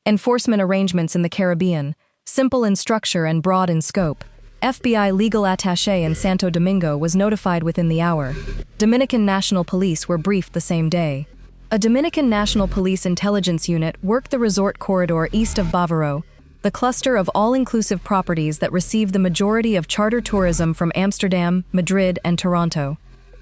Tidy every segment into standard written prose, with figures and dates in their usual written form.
Enforcement arrangements in the Caribbean, simple in structure and broad in scope. FBI legal attaché in Santo Domingo was notified within the hour. Dominican National Police were briefed the same day. A Dominican National Police intelligence unit worked the resort corridor east of Bávaro, the cluster of all-inclusive properties that receive the majority of charter tourism from Amsterdam, Madrid, and Toronto.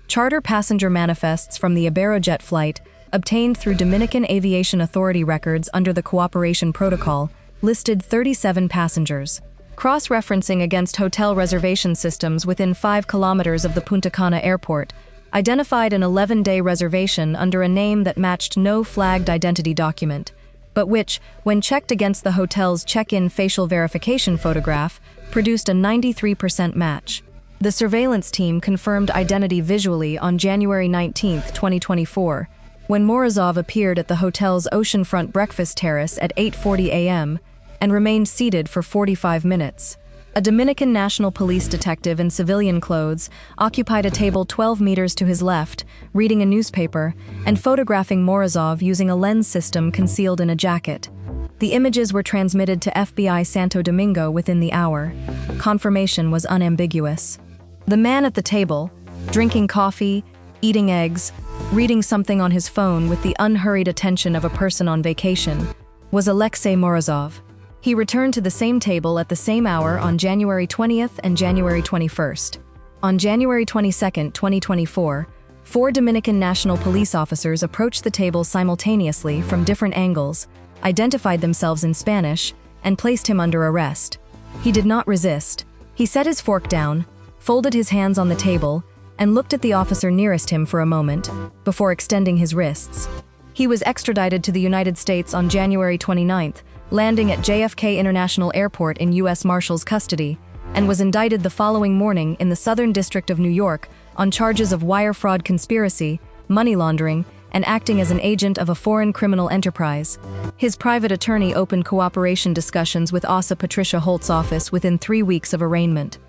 Charter passenger manifests from the Iberojet flight, obtained through Dominican Aviation Authority records under the Cooperation Protocol, listed 37 passengers. Cross-referencing against hotel reservation systems within 5 kilometers of the Punta Cana airport, identified an 11-day reservation under a name that matched no flagged identity document, but which, when checked against the hotel's check-in facial verification photograph, produced a 93% match. The surveillance team confirmed identity visually on January 19, 2024, when Morozov appeared at the hotel's oceanfront breakfast terrace at 8:40 a.m., and remained seated for 45 minutes. A Dominican National Police detective in civilian clothes occupied a table 12 meters to his left, reading a newspaper, and photographing Morozov using a lens system concealed in a jacket. The images were transmitted to FBI Santo Domingo within the hour. Confirmation was unambiguous. The man at the table, drinking coffee, eating eggs, reading something on his phone with the unhurried attention of a person on vacation, was Aleksei Morozov. He returned to the same table at the same hour on January 20th and January 21st. On January 22, 2024, 4 Dominican National Police officers approached the table simultaneously from different angles, identified themselves in Spanish, and placed him under arrest. He did not resist. He set his fork down, folded his hands on the table, and looked at the officer nearest him for a moment, before extending his wrists. He was extradited to the United States on January 29th, landing at JFK International Airport in U.S. Marshals custody, and was indicted the following morning in the Southern District of New York on charges of wire fraud conspiracy, money laundering, and acting as an agent of a foreign criminal enterprise. His private attorney opened cooperation discussions with ASA Patricia Holt's office within 3 weeks of arraignment.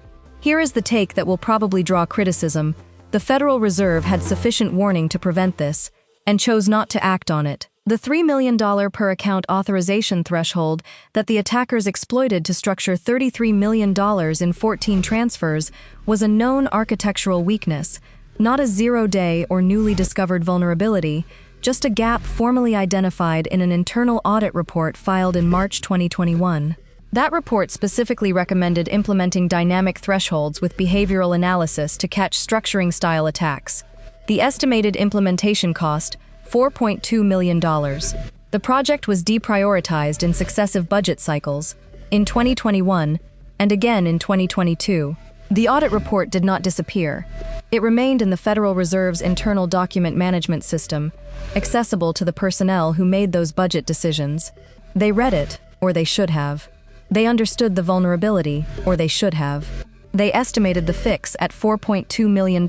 Here is the take that will probably draw criticism. The Federal Reserve had sufficient warning to prevent this, and chose not to act on it. The $3 million per account authorization threshold that the attackers exploited to structure $33 million in 14 transfers was a known architectural weakness, not a zero-day or newly discovered vulnerability, just a gap formally identified in an internal audit report filed in March 2021. That report specifically recommended implementing dynamic thresholds with behavioral analysis to catch structuring-style attacks. The estimated implementation cost, $4.2 million. The project was deprioritized in successive budget cycles, in 2021, and again in 2022. The audit report did not disappear. It remained in the Federal Reserve's internal document management system, accessible to the personnel who made those budget decisions. They read it, or they should have. They understood the vulnerability, or they should have. They estimated the fix at $4.2 million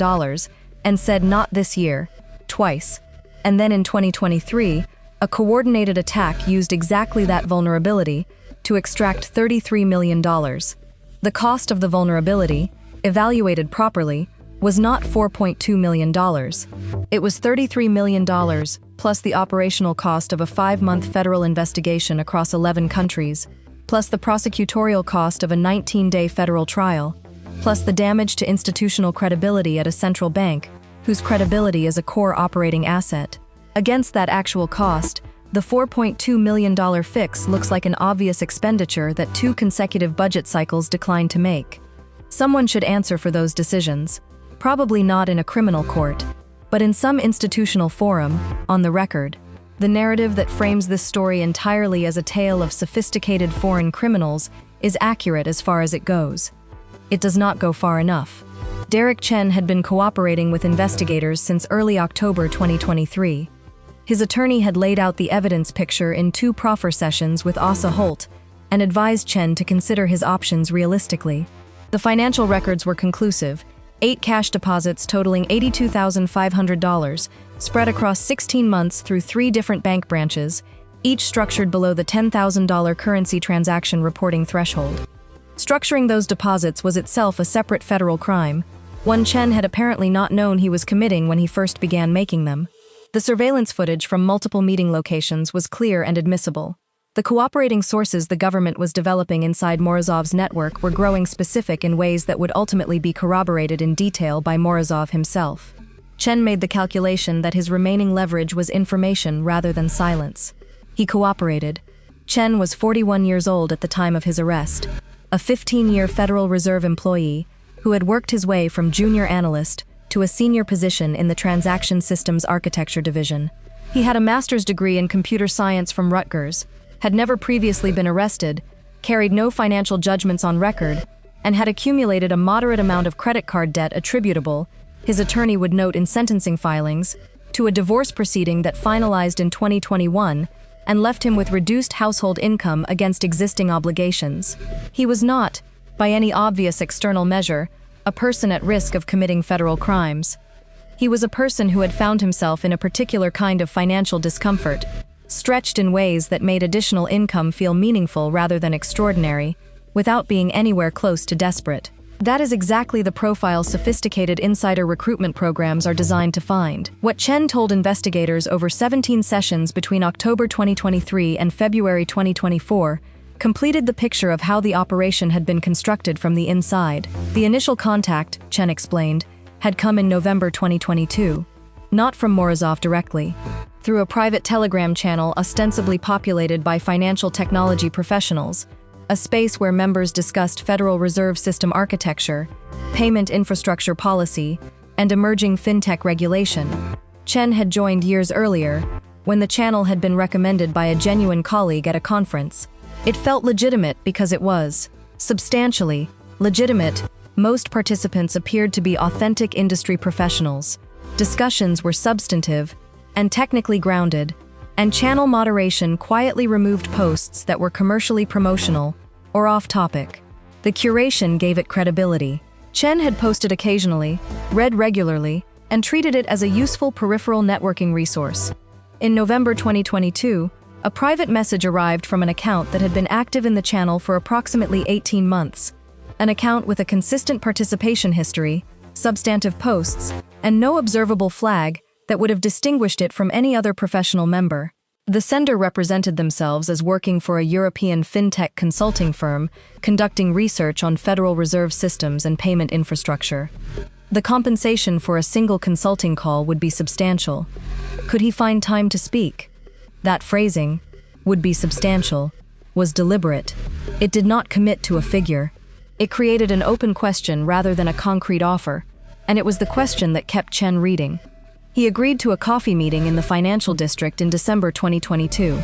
and said not this year, twice. And then in 2023, a coordinated attack used exactly that vulnerability to extract $33 million. The cost of the vulnerability, evaluated properly, was not $4.2 million. It was $33 million, plus the operational cost of a 5-month federal investigation across 11 countries, plus the prosecutorial cost of a 19-day federal trial, plus the damage to institutional credibility at a central bank, whose credibility is a core operating asset. Against that actual cost, the $4.2 million fix looks like an obvious expenditure that 2 consecutive budget cycles declined to make. Someone should answer for those decisions, probably not in a criminal court, but in some institutional forum, on the record. The narrative that frames this story entirely as a tale of sophisticated foreign criminals is accurate as far as it goes. It does not go far enough. Derek Chen had been cooperating with investigators since early October 2023. His attorney had laid out the evidence picture in 2 proffer sessions with Asa Holt and advised Chen to consider his options realistically. The financial records were conclusive: 8 cash deposits totaling $82,500, spread across 16 months through 3 different bank branches, each structured below the $10,000 currency transaction reporting threshold. Structuring those deposits was itself a separate federal crime, one Chen had apparently not known he was committing when he first began making them. The surveillance footage from multiple meeting locations was clear and admissible. The cooperating sources the government was developing inside Morozov's network were growing specific in ways that would ultimately be corroborated in detail by Morozov himself. Chen made the calculation that his remaining leverage was information rather than silence. He cooperated. Chen was 41 years old at the time of his arrest, a 15-year Federal Reserve employee who had worked his way from junior analyst to a senior position in the Transaction Systems Architecture Division. He had a master's degree in computer science from Rutgers, had never previously been arrested, carried no financial judgments on record, and had accumulated a moderate amount of credit card debt attributable, his attorney would note in sentencing filings, to a divorce proceeding that finalized in 2021 and left him with reduced household income against existing obligations. He was not, by any obvious external measure, a person at risk of committing federal crimes. He was a person who had found himself in a particular kind of financial discomfort, stretched in ways that made additional income feel meaningful rather than extraordinary, without being anywhere close to desperate. That is exactly the profile sophisticated insider recruitment programs are designed to find. What Chen told investigators over 17 sessions between October 2023 and February 2024 completed the picture of how the operation had been constructed from the inside. The initial contact, Chen explained, had come in November 2022, not from Morozov directly, through a private Telegram channel ostensibly populated by financial technology professionals, a space where members discussed Federal Reserve System architecture, payment infrastructure policy, and emerging fintech regulation. Chen had joined years earlier, when the channel had been recommended by a genuine colleague at a conference. It felt legitimate because it was substantially legitimate. Most participants appeared to be authentic industry professionals. Discussions were substantive and technically grounded, and channel moderation quietly removed posts that were commercially promotional or off-topic. The curation gave it credibility. Chen had posted occasionally, read regularly, and treated it as a useful peripheral networking resource. In November 2022, a private message arrived from an account that had been active in the channel for approximately 18 months, an account with a consistent participation history, substantive posts, and no observable flag that would have distinguished it from any other professional member. The sender represented themselves as working for a European fintech consulting firm conducting research on Federal Reserve systems and payment infrastructure. The compensation for a single consulting call would be substantial. Could he find time to speak? That phrasing, would be substantial, was deliberate. It did not commit to a figure. It created an open question rather than a concrete offer, and it was the question that kept Chen reading. He agreed to a coffee meeting in the financial district in December 2022.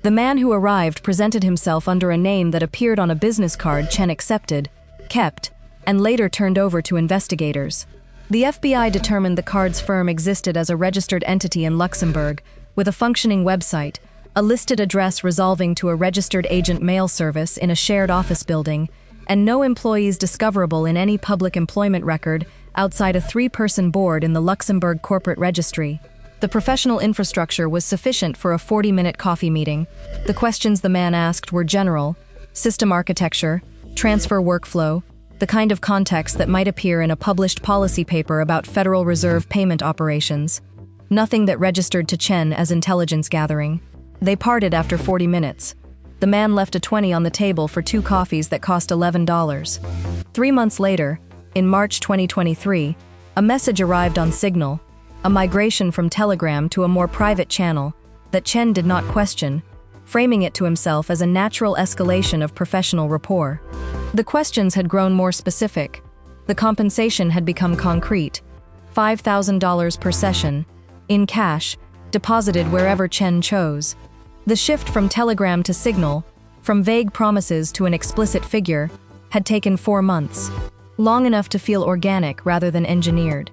The man who arrived presented himself under a name that appeared on a business card Chen accepted, kept, and later turned over to investigators. The FBI determined the card's firm existed as a registered entity in Luxembourg, with a functioning website, a listed address resolving to a registered agent mail service in a shared office building, and no employees discoverable in any public employment record outside a 3-person board in the Luxembourg corporate registry. The professional infrastructure was sufficient for a 40-minute coffee meeting. The questions the man asked were general: system architecture, transfer workflow, the kind of context that might appear in a published policy paper about Federal Reserve payment operations. Nothing that registered to Chen as intelligence gathering. They parted after 40 minutes. The man left a 20 on the table for 2 coffees that cost $11. 3 months later, in March 2023, a message arrived on Signal, a migration from Telegram to a more private channel that Chen did not question, framing it to himself as a natural escalation of professional rapport. The questions had grown more specific. The compensation had become concrete: $5,000 per session, in cash, deposited wherever Chen chose. The shift from Telegram to Signal, from vague promises to an explicit figure, had taken 4 months. Long enough to feel organic rather than engineered.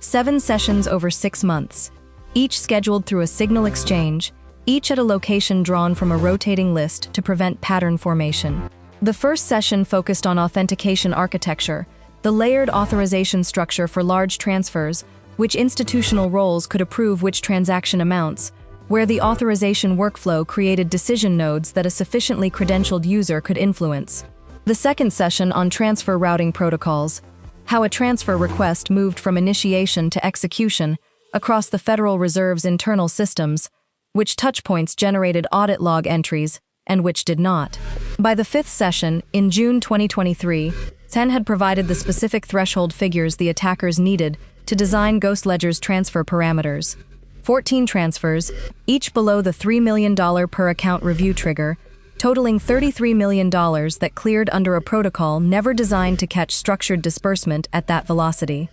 7 sessions over 6 months, each scheduled through a Signal exchange, each at a location drawn from a rotating list to prevent pattern formation. The first session focused on authentication architecture, the layered authorization structure for large transfers, which institutional roles could approve which transaction amounts, where the authorization workflow created decision nodes that a sufficiently credentialed user could influence. The second session on transfer routing protocols, how a transfer request moved from initiation to execution across the Federal Reserve's internal systems, which touchpoints generated audit log entries, and which did not. By the fifth session, in June 2023, Chen had provided the specific threshold figures the attackers needed to design Ghost Ledger's transfer parameters. 14 transfers, each below the $3 million per account review trigger, totaling $33 million that cleared under a protocol never designed to catch structured disbursement at that velocity.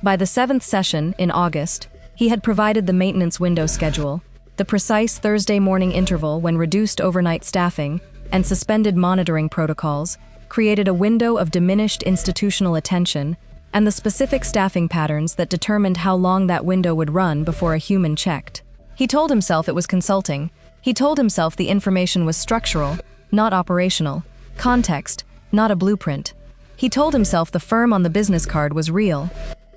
By the seventh session, in August, he had provided the maintenance window schedule, the precise Thursday morning interval when reduced overnight staffing and suspended monitoring protocols created a window of diminished institutional attention and the specific staffing patterns that determined how long that window would run before a human checked. He told himself it was consulting. He told himself the information was structural, not operational, context, not a blueprint. He told himself the firm on the business card was real.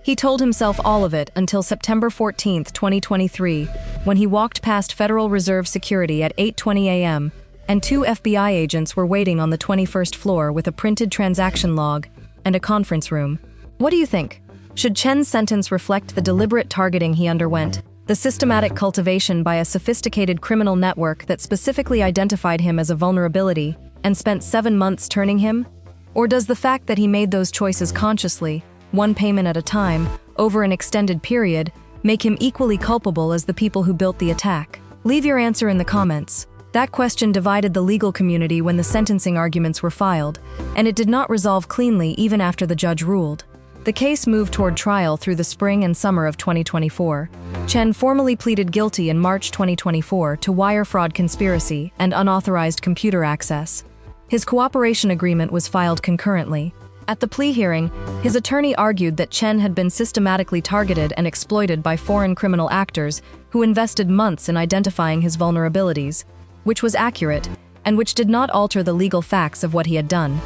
He told himself all of it until September 14, 2023, when he walked past Federal Reserve security at 8:20 a.m., and two FBI agents were waiting on the 21st floor with a printed transaction log and a conference room. What do you think? Should Chen's sentence reflect the deliberate targeting he underwent, the systematic cultivation by a sophisticated criminal network that specifically identified him as a vulnerability and spent 7 months turning him? Or does the fact that he made those choices consciously, one payment at a time, over an extended period, make him equally culpable as the people who built the attack? Leave your answer in the comments. That question divided the legal community when the sentencing arguments were filed, and it did not resolve cleanly even after the judge ruled. The case moved toward trial through the spring and summer of 2024. Chen formally pleaded guilty in March 2024 to wire fraud conspiracy and unauthorized computer access. His cooperation agreement was filed concurrently. At the plea hearing, his attorney argued that Chen had been systematically targeted and exploited by foreign criminal actors who invested months in identifying his vulnerabilities, which was accurate, and which did not alter the legal facts of what he had done.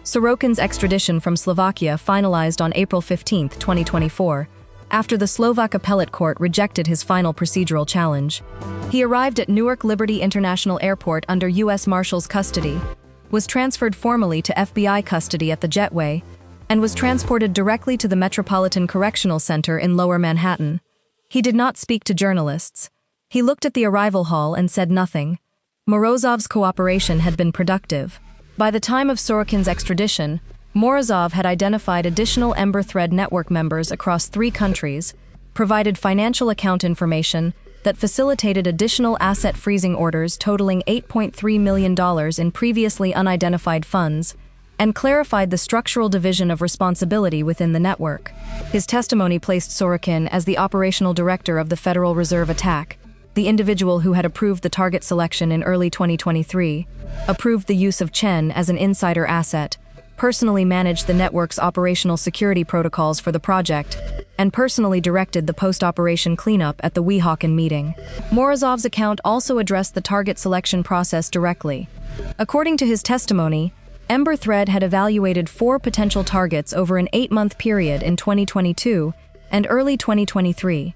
Sorokin's extradition from Slovakia finalized on April 15, 2024, after the Slovak appellate court rejected his final procedural challenge. He arrived at Newark Liberty International Airport under U.S. Marshals custody, was transferred formally to FBI custody at the Jetway, and was transported directly to the Metropolitan Correctional Center in Lower Manhattan. He did not speak to journalists. He looked at the arrival hall and said nothing. Morozov's cooperation had been productive. By the time of Sorokin's extradition, Morozov had identified additional Ember Thread network members across 3 countries, provided financial account information that facilitated additional asset freezing orders totaling $8.3 million in previously unidentified funds, and clarified the structural division of responsibility within the network. His testimony placed Sorokin as the operational director of the Federal Reserve attack, the individual who had approved the target selection in early 2023, approved the use of Chen as an insider asset, personally managed the network's operational security protocols for the project, and personally directed the post-operation cleanup at the Weehawken meeting. Morozov's account also addressed the target selection process directly. According to his testimony, Ember Thread had evaluated 4 potential targets over an 8-month period in 2022 and early 2023.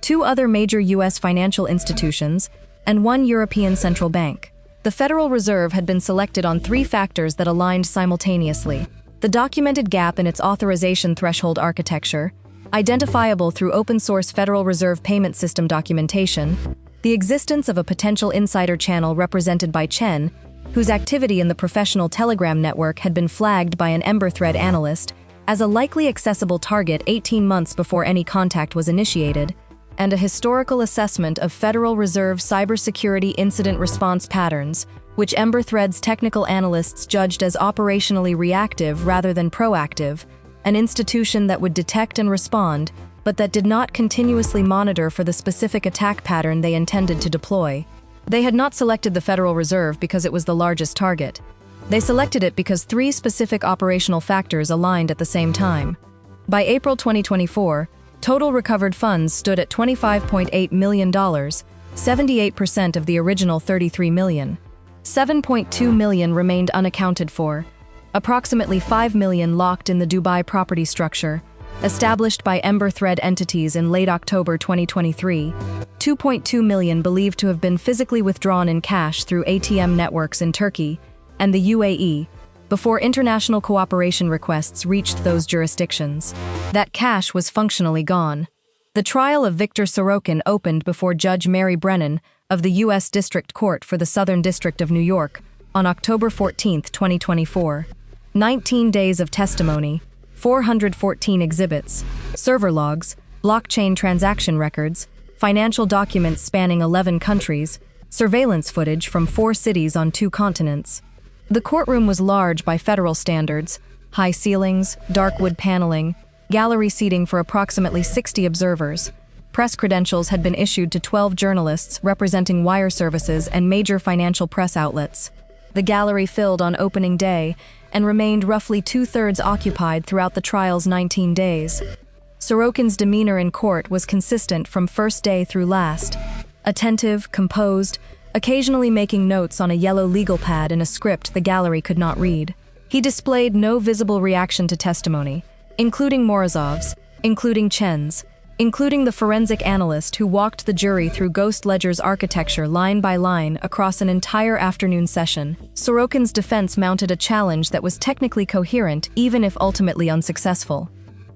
2 other major U.S. financial institutions, and 1 European central bank. The Federal Reserve had been selected on 3 factors that aligned simultaneously: the documented gap in its authorization threshold architecture, identifiable through open-source Federal Reserve payment system documentation, the existence of a potential insider channel represented by Chen, whose activity in the professional Telegram network had been flagged by an Ember Thread analyst as a likely accessible target 18 months before any contact was initiated, and a historical assessment of Federal Reserve cybersecurity incident response patterns, which Ember Thread's technical analysts judged as operationally reactive rather than proactive, an institution that would detect and respond, but that did not continuously monitor for the specific attack pattern they intended to deploy. They had not selected the Federal Reserve because it was the largest target. They selected it because 3 specific operational factors aligned at the same time. By April 2024, total recovered funds stood at $25.8 million, 78% of the original $33 million. $7.2 million remained unaccounted for. Approximately $5 million locked in the Dubai property structure, established by Ember Thread entities in late October 2023. $2.2 million believed to have been physically withdrawn in cash through ATM networks in Turkey and the UAE, before international cooperation requests reached those jurisdictions. That cash was functionally gone. The trial of Viktor Sorokin opened before Judge Mary Brennan, of the U.S. District Court for the Southern District of New York on October 14, 2024. 19 days of testimony, 414 exhibits, server logs, blockchain transaction records, financial documents spanning 11 countries, surveillance footage from 4 cities on 2 continents. The courtroom was large by federal standards: high ceilings, dark wood paneling, gallery seating for approximately 60 observers. Press credentials had been issued to 12 journalists representing wire services and major financial press outlets. The gallery filled on opening day and remained roughly 2/3 occupied throughout the trial's 19 days. Sorokin's demeanor in court was consistent from first day through last. Attentive, composed, occasionally making notes on a yellow legal pad in a script the gallery could not read. He displayed no visible reaction to testimony, including Morozov's, including Chen's, including the forensic analyst who walked the jury through Ghost Ledger's architecture line by line across an entire afternoon session. Sorokin's defense mounted a challenge that was technically coherent even if ultimately unsuccessful.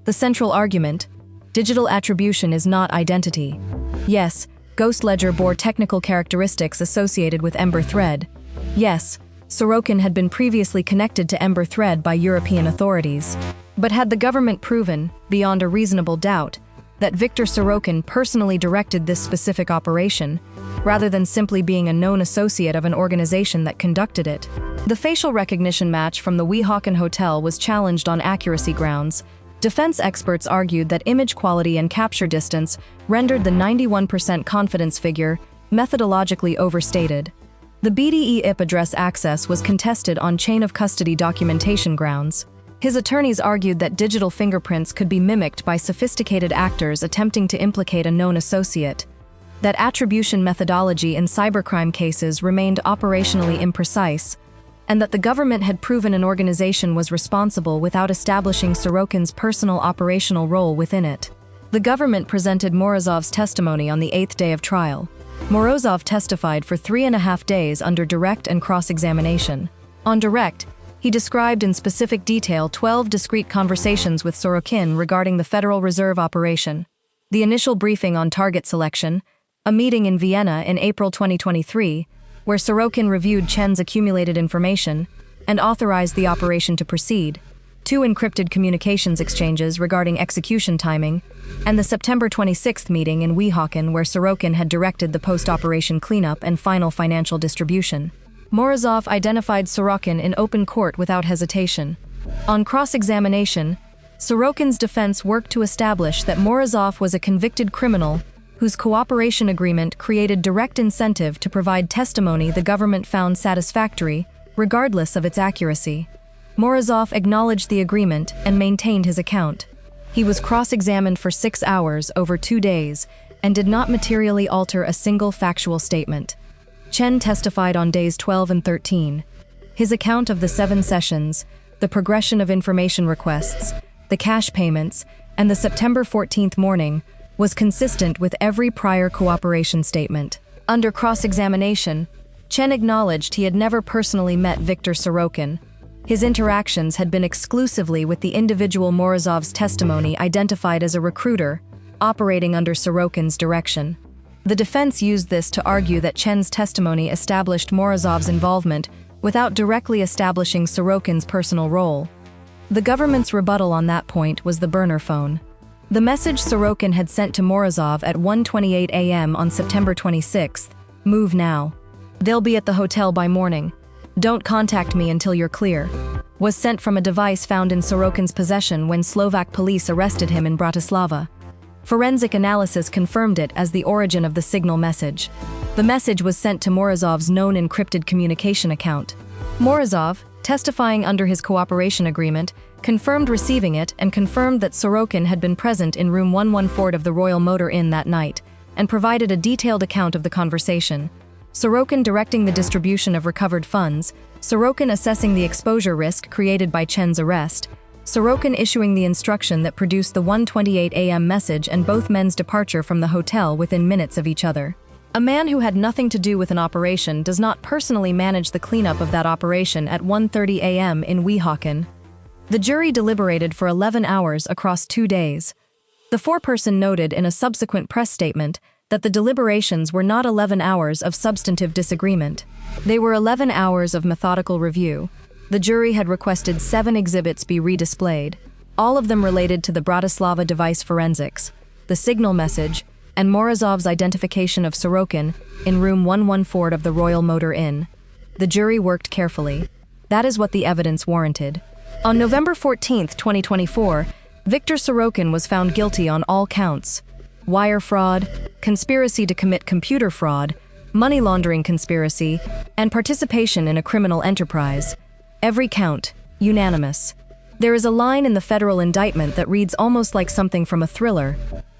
The central argument: digital attribution is not identity. Yes, Ghost Ledger bore technical characteristics associated with Ember Thread. Yes, Sorokin had been previously connected to Ember Thread by European authorities. But had the government proven, beyond a reasonable doubt, that Viktor Sorokin personally directed this specific operation, rather than simply being a known associate of an organization that conducted it? The facial recognition match from the Weehawken Hotel was challenged on accuracy grounds. Defense experts argued that image quality and capture distance rendered the 91% confidence figure methodologically overstated. The BDE IP address access was contested on chain of custody documentation grounds. His attorneys argued that digital fingerprints could be mimicked by sophisticated actors attempting to implicate a known associate, that attribution methodology in cybercrime cases remained operationally imprecise, and that the government had proven an organization was responsible without establishing Sorokin's personal operational role within it. The government presented Morozov's testimony on the 8th day of trial. Morozov testified for 3.5 days under direct and cross-examination. On direct, he described in specific detail 12 discrete conversations with Sorokin regarding the Federal Reserve operation, the initial briefing on target selection, a meeting in Vienna in April 2023, where Sorokin reviewed Chen's accumulated information and authorized the operation to proceed, 2 encrypted communications exchanges regarding execution timing, and the September 26th meeting in Weehawken where Sorokin had directed the post-operation cleanup and final financial distribution. Morozov identified Sorokin in open court without hesitation. On cross-examination, Sorokin's defense worked to establish that Morozov was a convicted criminal whose cooperation agreement created direct incentive to provide testimony the government found satisfactory, regardless of its accuracy. Morozov acknowledged the agreement and maintained his account. He was cross-examined for 6 hours over 2 days and did not materially alter a single factual statement. Chen testified on days 12 and 13. His account of the 7 sessions, the progression of information requests, the cash payments, and the September 14th morning was consistent with every prior cooperation statement. Under cross-examination, Chen acknowledged he had never personally met Viktor Sorokin. His interactions had been exclusively with the individual Morozov's testimony identified as a recruiter, operating under Sorokin's direction. The defense used this to argue that Chen's testimony established Morozov's involvement without directly establishing Sorokin's personal role. The government's rebuttal on that point was the burner phone. The message Sorokin had sent to Morozov at 1:28 a.m. on September 26th, "Move now. They'll be at the hotel by morning. Don't contact me until you're clear," was sent from a device found in Sorokin's possession when Slovak police arrested him in Bratislava. Forensic analysis confirmed it as the origin of the signal message. The message was sent to Morozov's known encrypted communication account. Morozov, testifying under his cooperation agreement, confirmed receiving it and confirmed that Sorokin had been present in room 114 of the Royal Motor Inn that night, and provided a detailed account of the conversation. Sorokin directing the distribution of recovered funds, Sorokin assessing the exposure risk created by Chen's arrest, Sorokin issuing the instruction that produced the 1:28 a.m. message and both men's departure from the hotel within minutes of each other. A man who had nothing to do with an operation does not personally manage the cleanup of that operation at 1:30 a.m. in Weehawken. The jury deliberated for 11 hours across 2 days. The foreperson noted in a subsequent press statement that the deliberations were not 11 hours of substantive disagreement. They were 11 hours of methodical review. The jury had requested 7 exhibits be redisplayed, all of them related to the Bratislava device forensics, the signal message, and Morozov's identification of Sorokin in room 114 of the Royal Motor Inn. The jury worked carefully. That is what the evidence warranted. On November 14, 2024, Viktor Sorokin was found guilty on all counts: wire fraud, conspiracy to commit computer fraud, money laundering conspiracy, and participation in a criminal enterprise. Every count, unanimous. There is a line in the federal indictment that reads almost like something from a thriller.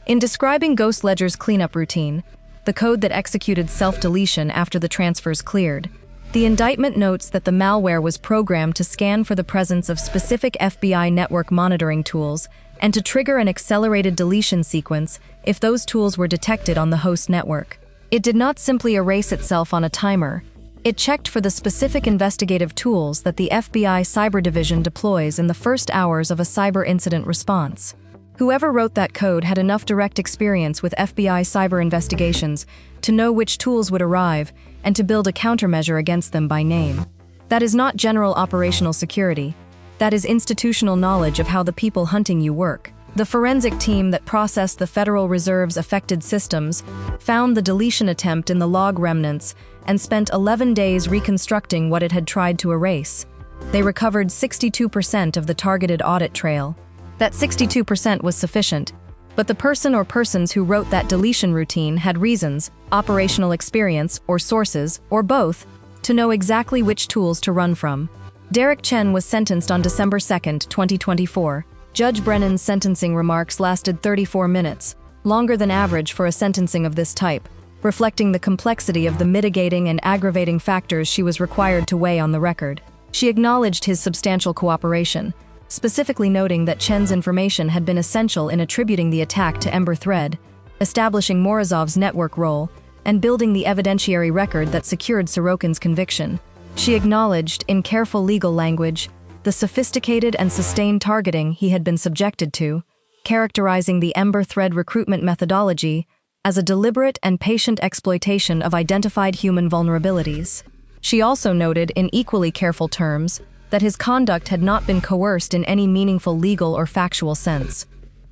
In describing Ghost Ledger's cleanup routine, the code that executed self-deletion after the transfers cleared, the indictment notes that the malware was programmed to scan for the presence of specific FBI network monitoring tools and to trigger an accelerated deletion sequence if those tools were detected on the host network. It did not simply erase itself on a timer. It checked for the specific investigative tools that the FBI Cyber Division deploys in the first hours of a cyber incident response. Whoever wrote that code had enough direct experience with FBI cyber investigations to know which tools would arrive and to build a countermeasure against them by name. That is not general operational security. That is institutional knowledge of how the people hunting you work. The forensic team that processed the Federal Reserve's affected systems found the deletion attempt in the log remnants and spent 11 days reconstructing what it had tried to erase. They recovered 62% of the targeted audit trail. That 62% was sufficient, but the person or persons who wrote that deletion routine had reasons, operational experience, or sources, or both, to know exactly which tools to run from. Derek Chen was sentenced on December 2, 2024. Judge Brennan's sentencing remarks lasted 34 minutes, longer than average for a sentencing of this type, reflecting the complexity of the mitigating and aggravating factors she was required to weigh on the record. She acknowledged his substantial cooperation, specifically noting that Chen's information had been essential in attributing the attack to Ember Thread, establishing Morozov's network role, and building the evidentiary record that secured Sorokin's conviction. She acknowledged, in careful legal language, the sophisticated and sustained targeting he had been subjected to, characterizing the Ember Thread recruitment methodology as a deliberate and patient exploitation of identified human vulnerabilities. She also noted in equally careful terms that his conduct had not been coerced in any meaningful legal or factual sense.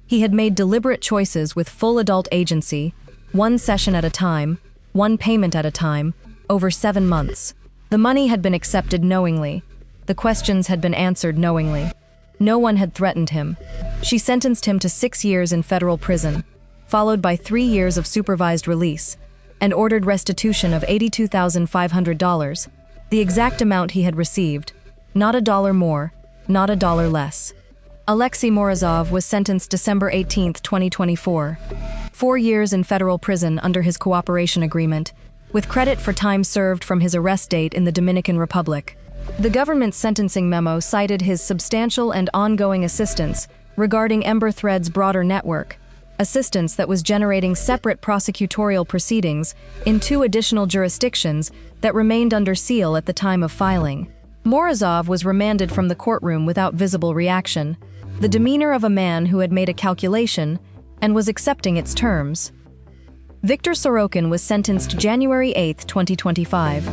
He had made deliberate choices with full adult agency, one session at a time, one payment at a time, over 7 months. The money had been accepted knowingly. The questions had been answered knowingly. No one had threatened him. She sentenced him to 6 years in federal prison, followed by 3 years of supervised release, and ordered restitution of $82,500, the exact amount he had received, not a dollar more, not a dollar less. Aleksei Morozov was sentenced December 18, 2024. 4 years in federal prison under his cooperation agreement, with credit for time served from his arrest date in the Dominican Republic. The government's sentencing memo cited his substantial and ongoing assistance regarding Ember Thread's broader network, assistance that was generating separate prosecutorial proceedings in 2 additional jurisdictions that remained under seal at the time of filing. Morozov was remanded from the courtroom without visible reaction, the demeanor of a man who had made a calculation and was accepting its terms. Viktor Sorokin was sentenced January 8, 2025.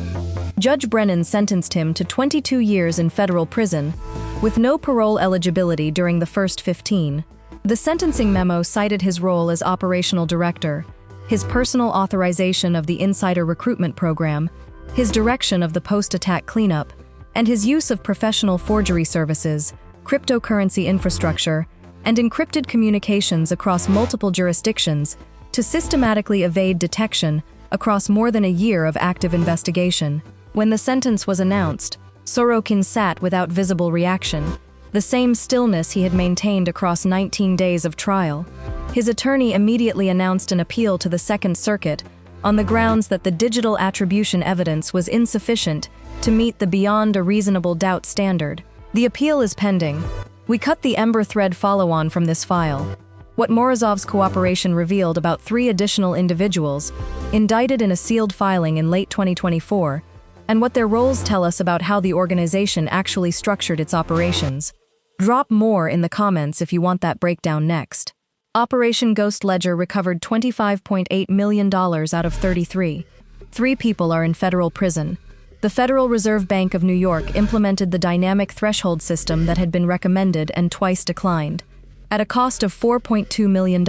Judge Brennan sentenced him to 22 years in federal prison, with no parole eligibility during the first 15. The sentencing memo cited his role as operational director, his personal authorization of the insider recruitment program, his direction of the post-attack cleanup, and his use of professional forgery services, cryptocurrency infrastructure, and encrypted communications across multiple jurisdictions to systematically evade detection across more than a year of active investigation. When the sentence was announced, Sorokin sat without visible reaction, the same stillness he had maintained across 19 days of trial. His attorney immediately announced an appeal to the Second Circuit on the grounds that the digital attribution evidence was insufficient to meet the beyond a reasonable doubt standard. The appeal is pending. We cut the Ember Thread follow-on from this file. What Morozov's cooperation revealed about 3 additional individuals, indicted in a sealed filing in late 2024, and what their roles tell us about how the organization actually structured its operations. Drop more in the comments if you want that breakdown next. Operation Ghost Ledger recovered $25.8 million out of 33. 3 people are in federal prison. The Federal Reserve Bank of New York implemented the dynamic threshold system that had been recommended and twice declined. At a cost of $4.2 million,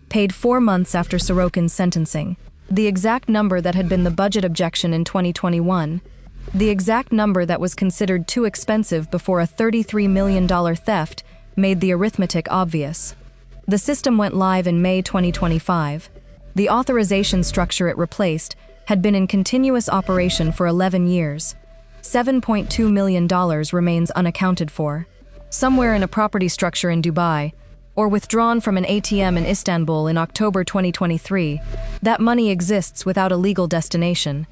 paid 4 months after Sorokin's sentencing. The exact number that had been the budget objection in 2021. The exact number that was considered too expensive before a $33 million theft made the arithmetic obvious. The system went live in May 2025. The authorization structure it replaced had been in continuous operation for 11 years. $7.2 million remains unaccounted for. Somewhere in a property structure in Dubai, or withdrawn from an ATM in Istanbul in October 2023, that money exists without a legal destination.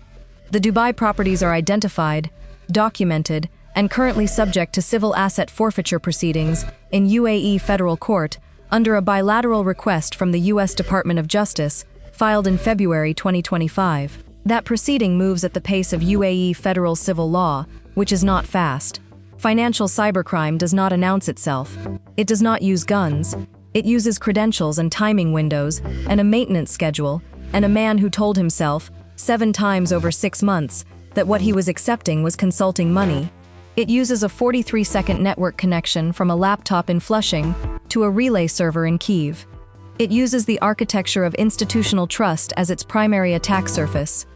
The Dubai properties are identified, documented, and currently subject to civil asset forfeiture proceedings in UAE federal court under a bilateral request from the U.S. Department of Justice, filed in February 2025. That proceeding moves at the pace of UAE federal civil law, which is not fast. Financial cybercrime does not announce itself. It does not use guns. It uses credentials and timing windows, and a maintenance schedule, and a man who told himself, 7 times over 6 months, that what he was accepting was consulting money. It uses a 43-second network connection from a laptop in Flushing to a relay server in Kyiv. It uses the architecture of institutional trust as its primary attack surface.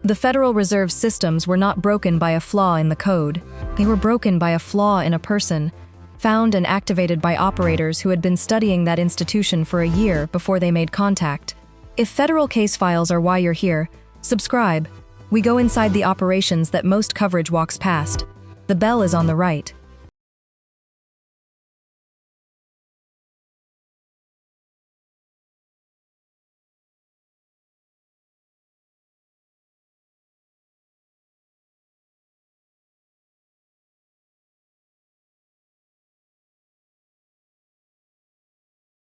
The Federal Reserve's systems were not broken by a flaw in the code. They were broken by a flaw in a person, found and activated by operators who had been studying that institution for a year before they made contact. If federal case files are why you're here, subscribe. We go inside the operations that most coverage walks past. The bell is on the right.